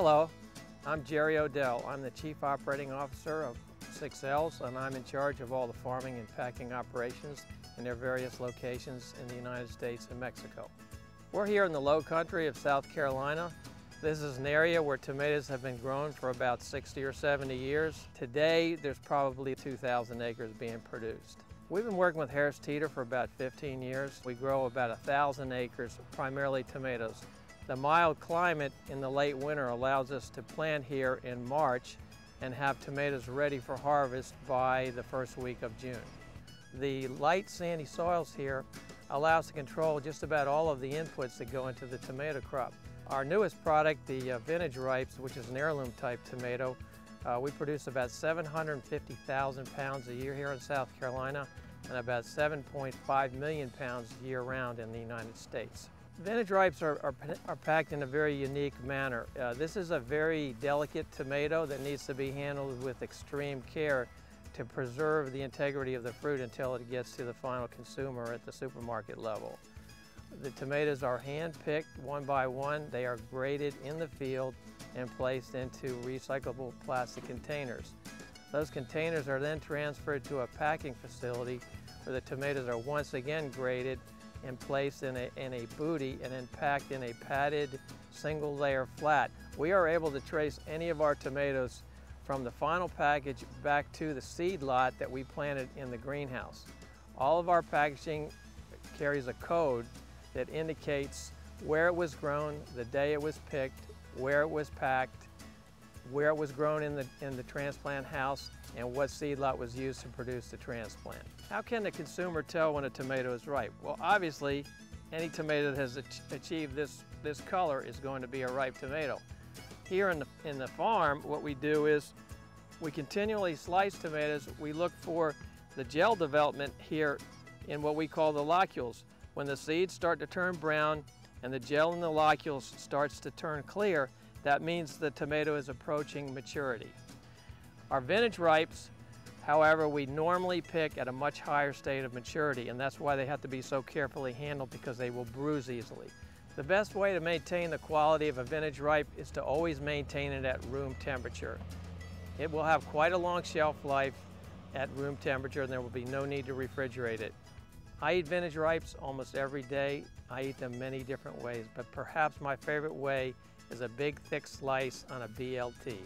Hello, I'm Jerry Odell. I'm the Chief Operating Officer of 6Ls, and I'm in charge of all the farming and packing operations in their various locations in the United States and Mexico. We're here in the low country of South Carolina. This is an area where tomatoes have been grown for about 60 or 70 years. Today, there's probably 2,000 acres being produced. We've been working with Harris Teeter for about 15 years. We grow about 1,000 acres, primarily tomatoes. The mild climate in the late winter allows us to plant here in March and have tomatoes ready for harvest by the first week of June. The light sandy soils here allow us to control just about all of the inputs that go into the tomato crop. Our newest product, the Vintage Ripes, which is an heirloom type tomato, we produce about 750,000 pounds a year here in South Carolina and about 7.5 million pounds year-round in the United States. Vintage Ripes are packed in a very unique manner. This is a very delicate tomato that needs to be handled with extreme care to preserve the integrity of the fruit until it gets to the final consumer at the supermarket level. The tomatoes are hand-picked one by one. They are graded in the field and placed into recyclable plastic containers. Those containers are then transferred to a packing facility where the tomatoes are once again graded and placed in a booty and then packed in a padded single layer flat. We are able to trace any of our tomatoes from the final package back to the seed lot that we planted in the greenhouse. All of our packaging carries a code that indicates where it was grown, the day it was picked, where it was packed, where it was grown in the transplant house, and what seed lot was used to produce the transplant. How can the consumer tell when a tomato is ripe? Well, obviously, any tomato that has achieved this color is going to be a ripe tomato. Here in the farm, what we do is we continually slice tomatoes. We look for the gel development here in what we call the locules. When the seeds start to turn brown and the gel in the locules starts to turn clear, that means the tomato is approaching maturity. Our Vintage Ripes, however, we normally pick at a much higher state of maturity, and that's why they have to be so carefully handled, because they will bruise easily. The best way to maintain the quality of a Vintage Ripe is to always maintain it at room temperature. It will have quite a long shelf life at room temperature, and there will be no need to refrigerate it. I eat Vintage Ripes almost every day. I eat them many different ways, but perhaps my favorite way is a big thick slice on a BLT.